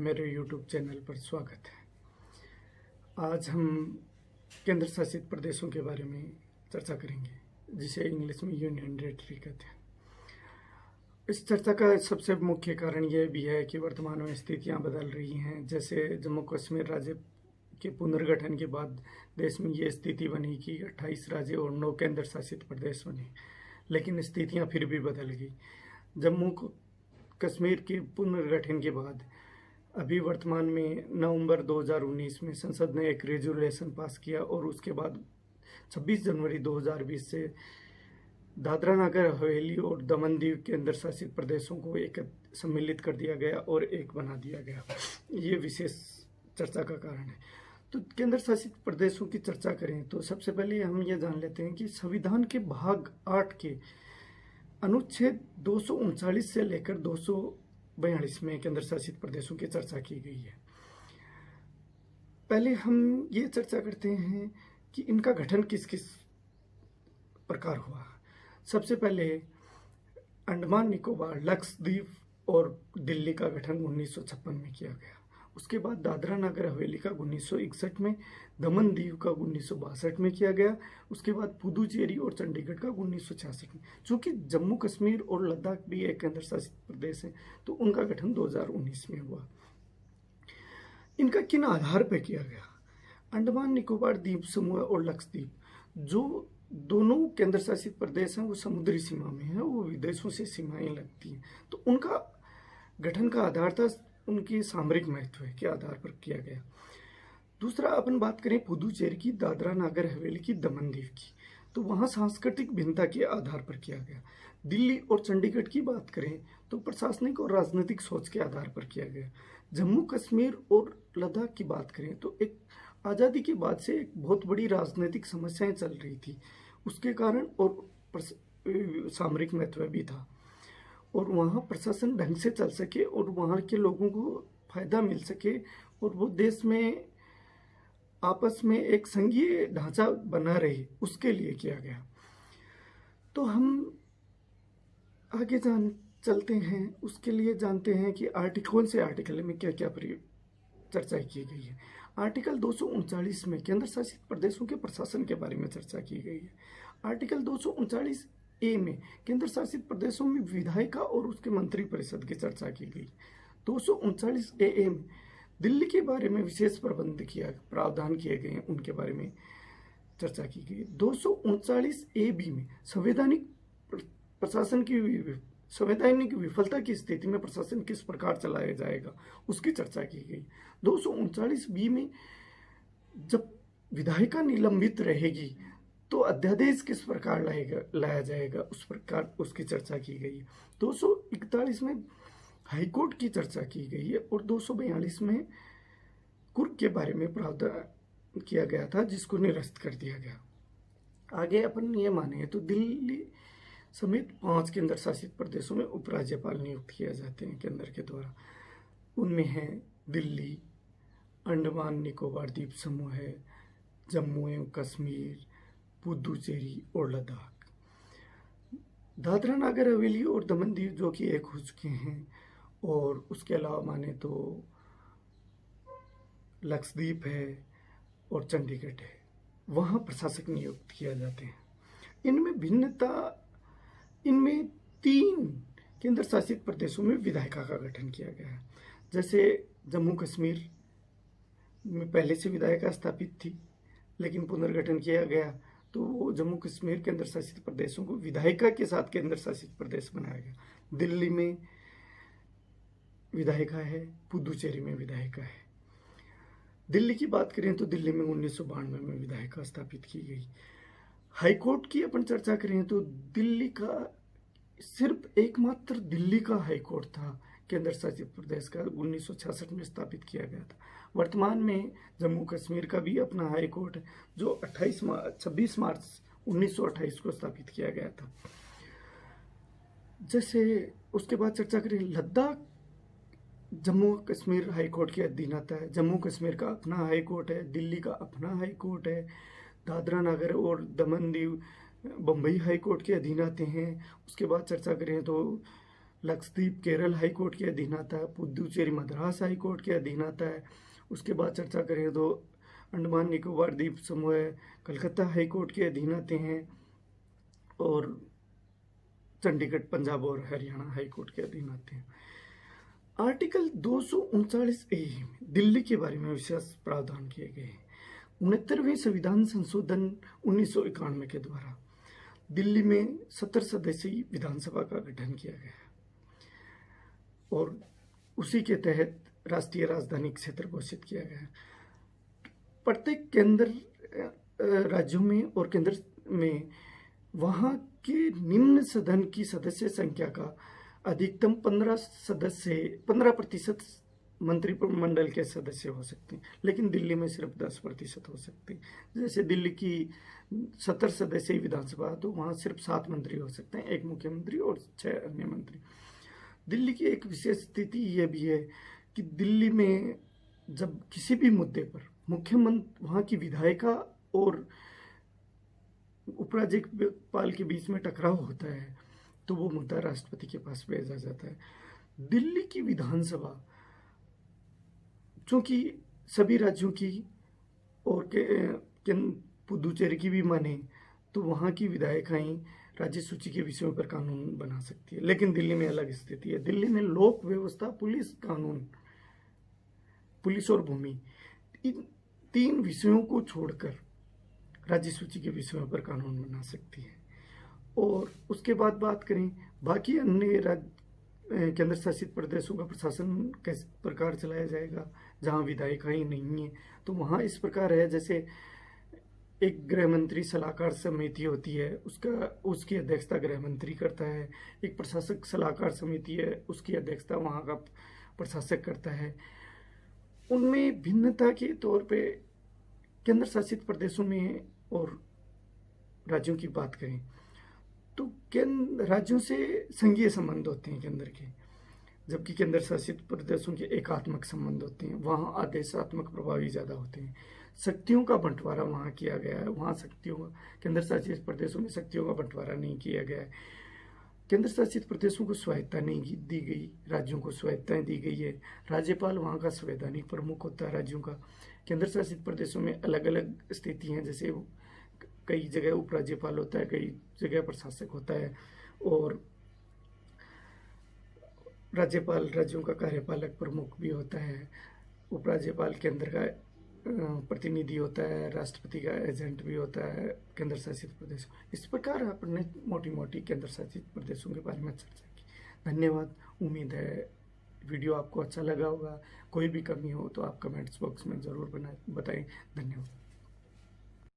मेरे YouTube channel पर स्वागत है। आज हम केंद्र शासित प्रदेशों के बारे में चर्चा करेंगे, जिसे इंग्लिश में यूनियन टेरिटरी कहते हैं। इस चर्चा का सबसे मुख्य कारण यह भी है कि वर्तमान में स्थितियां बदल रही हैं। जैसे जम्मू कश्मीर राज्य के पुनर्गठन के बाद देश में ये स्थिति बनी कि 28 राज्य और 9 केंद्र शासित प्रदेश बने, लेकिन स्थितियां फिर भी बदल गई। जम्मू कश्मीर के पुनर्गठन के बाद अभी वर्तमान में नवंबर 2019 में संसद ने एक रेजोल्यूशन पास किया और उसके बाद 26 जनवरी 2020 से दादरा नगर हवेली और दमन दीव केंद्र शासित प्रदेशों को एक सम्मिलित कर दिया गया और एक बना दिया गया। ये विशेष चर्चा का कारण है। तो केंद्र शासित प्रदेशों की चर्चा करें तो सबसे पहले हम ये जान लेते हैं कि संविधान के भाग 8 के अनुच्छेद 239 से लेकर 242 में केंद्र शासित प्रदेशों की चर्चा की गई है। पहले हम ये चर्चा करते हैं कि इनका गठन किस किस प्रकार हुआ। सबसे पहले अंडमान निकोबार, लक्षद्वीप और दिल्ली का गठन 1956 में किया गया। उसके बाद दादरा नगर हवेली का 1961 में, दमन दीव का 1962 में किया गया। उसके बाद पुदुचेरी और चंडीगढ़ का 1966 में। चूंकि जम्मू कश्मीर और लद्दाख भी एक केंद्र शासित प्रदेश है, तो उनका गठन 2019 में हुआ। इनका किन आधार पर किया गया? अंडमान निकोबार द्वीप समूह और लक्षद्वीप, जो दोनों केंद्र शासित प्रदेश हैं, वो समुद्री सीमा में है, वो विदेशों से सीमाएं लगती हैं, तो उनका गठन का आधार था उनकी सामरिक महत्व के आधार पर किया गया। दूसरा, अपन बात करें पुदुचेरी की, दादरा नगर हवेली की, दमन दीव की, तो वहाँ सांस्कृतिक भिन्नता के आधार पर किया गया। दिल्ली और चंडीगढ़ की बात करें तो प्रशासनिक और राजनीतिक सोच के आधार पर किया गया। जम्मू कश्मीर और लद्दाख की बात करें तो एक आज़ादी के बाद से एक बहुत बड़ी राजनीतिक समस्याएं चल रही थी, उसके कारण और सामरिक महत्व भी था, और वहाँ प्रशासन ढंग से चल सके और वहाँ के लोगों को फायदा मिल सके और वो देश में आपस में एक संघीय ढांचा बना रहे, उसके लिए किया गया। तो हम आगे चलते हैं, उसके लिए जानते हैं कि कौन से आर्टिकल में क्या क्या चर्चा की गई है। आर्टिकल 239 में केंद्र शासित प्रदेशों के प्रशासन के बारे में चर्चा की गई है। आर्टिकल 239 ए में केंद्र शासित प्रदेशों में विधायिका और उसके मंत्री परिषद की चर्चा की गई। 239 ए में दिल्ली के बारे में विशेष प्रावधान किए गए हैं, उनके बारे में चर्चा की गई। 239 ए बी में संवैधानिक विफलता की स्थिति में प्रशासन किस प्रकार चलाया जाएगा, उसकी चर्चा की गई। 239 बी में जब विधायिका निलंबित रहेगी तो अध्यादेश किस प्रकार लाया जाएगा, उस प्रकार उसकी चर्चा की गई है। 241 में हाईकोर्ट की चर्चा की गई है और 242 में कुर्क के बारे में प्रावधान किया गया था, जिसको निरस्त कर दिया गया। आगे अपन ये माने तो दिल्ली समेत 5 केंद्र शासित प्रदेशों में उपराज्यपाल नियुक्त किए जाते हैं केंद्र के द्वारा। उनमें है दिल्ली, अंडमान निकोबार द्वीप समूह है, जम्मू एवं कश्मीर, पुदुचेरी और लद्दाख। दादरा नगर हवेली और दमन दीव जो कि एक हो चुके हैं, और उसके अलावा माने तो लक्षद्वीप है और चंडीगढ़ है, वहाँ प्रशासक नियुक्त किया जाते हैं। इनमें भिन्नता, इनमें 3 केंद्र शासित प्रदेशों में विधायिका का गठन किया गया है। जैसे जम्मू कश्मीर में पहले से विधायिका स्थापित थी, लेकिन पुनर्गठन किया गया तो वो जम्मू कश्मीर केंद्र शासित प्रदेशों को विधायिका के साथ केंद्र शासित प्रदेश बनाया गया। दिल्ली में विधायिका है, पुदुचेरी में विधायिका है। दिल्ली की बात करें तो दिल्ली में 1992 में विधायिका स्थापित की गई। हाईकोर्ट की अपन चर्चा करें तो दिल्ली का सिर्फ एकमात्र दिल्ली का हाईकोर्ट था केंद्र शासित प्रदेश का, 1966 में स्थापित किया गया था। वर्तमान में जम्मू कश्मीर का भी अपना हाई कोर्ट है, जो 26 मार्च 1928 को स्थापित किया गया था। जैसे उसके बाद चर्चा करें, लद्दाख जम्मू कश्मीर हाई कोर्ट के अधीन आता है। जम्मू कश्मीर का अपना हाई कोर्ट है, दिल्ली का अपना हाई कोर्ट है, दादरा नगर और दमन दीव बम्बई हाई कोर्ट के अधीन आते हैं। उसके बाद चर्चा करें तो लक्षद्वीप केरल हाई कोर्ट के अधीन आता है, पुदुचेरी मद्रास हाई कोर्ट के अधीन आता है। उसके बाद चर्चा करें तो अंडमान निकोबार द्वीप समूह कलकत्ता हाई कोर्ट के अधीन आते हैं, और चंडीगढ़ पंजाब और हरियाणा हाई कोर्ट के अधीन आते हैं। आर्टिकल 239A में दिल्ली के बारे में विशेष प्रावधान किए गए हैं। 69वें संविधान संशोधन 1991 के द्वारा दिल्ली में 70 सदस्यीय विधानसभा का गठन किया गया है, और उसी के तहत राष्ट्रीय राजधानी क्षेत्र घोषित किया गया है। प्रत्येक केंद्र राज्यों में और केंद्र में वहाँ के निम्न सदन की सदस्य संख्या का अधिकतम 15% मंत्रिमंडल के सदस्य हो सकते हैं, लेकिन दिल्ली में सिर्फ 10% हो सकते हैं। जैसे दिल्ली की 70 सदस्यीय विधानसभा, तो वहाँ सिर्फ 7 मंत्री हो सकते हैं, 1 मुख्यमंत्री और 6 अन्य मंत्री। दिल्ली की एक विशेष स्थिति यह भी है कि दिल्ली में जब किसी भी मुद्दे पर मुख्यमंत्री वहाँ की विधायिका और उपराज्यपाल के बीच में टकराव होता है, तो वो मुद्दा राष्ट्रपति के पास भेजा जाता है। दिल्ली की विधानसभा चूंकि सभी राज्यों की और पुदुचेरी की भी माने, तो वहाँ की विधायिकाएं राज्य सूची के विषयों पर कानून बना सकती है, लेकिन दिल्ली में अलग स्थिति है। दिल्ली में लोक व्यवस्था, पुलिस कानून, पुलिस और भूमि, इन 3 विषयों को छोड़कर राज्य सूची के विषयों पर कानून बना सकती है। और उसके बाद बात करें बाकी अन्य केंद्र शासित प्रदेशों का प्रशासन किस प्रकार चलाया जाएगा, जहां विधायिकाएं नहीं है, तो वहां इस प्रकार है, जैसे एक गृह मंत्री सलाहकार समिति होती है, उसकी अध्यक्षता गृह मंत्री करता है। एक प्रशासक सलाहकार समिति है, उसकी अध्यक्षता वहाँ का प्रशासक करता है। उनमें भिन्नता के तौर पे केंद्र शासित प्रदेशों में और राज्यों की बात करें तो राज्यों से संघीय संबंध होते हैं केंद्र के, जबकि केंद्र शासित प्रदेशों के एकात्मक संबंध होते हैं। वहाँ आदेशात्मक प्रभाव ज़्यादा होते हैं। शक्तियों का बंटवारा वहाँ किया गया है, वहाँ केंद्र शासित प्रदेशों में शक्तियों का बंटवारा नहीं किया गया है। केंद्र शासित प्रदेशों को स्वायत्ता नहीं दी गई, राज्यों को स्वायत्ताएं दी गई है। राज्यपाल वहाँ का संवैधानिक प्रमुख होता है राज्यों का। केंद्र शासित प्रदेशों में अलग अलग स्थिति हैं, जैसे कई जगह उपराज्यपाल होता है, कई जगह प्रशासक होता है, और राज्यपाल राज्यों का कार्यपालक प्रमुख भी होता है। उपराज्यपाल केंद्र का प्रतिनिधि होता है, राष्ट्रपति का एजेंट भी होता है केंद्र शासित प्रदेश। इस प्रकार आपने मोटी मोटी केंद्र शासित प्रदेशों के बारे में चर्चा की। धन्यवाद। उम्मीद है वीडियो आपको अच्छा लगा होगा। कोई भी कमी हो तो आप कमेंट्स बॉक्स में ज़रूर बताएं। धन्यवाद।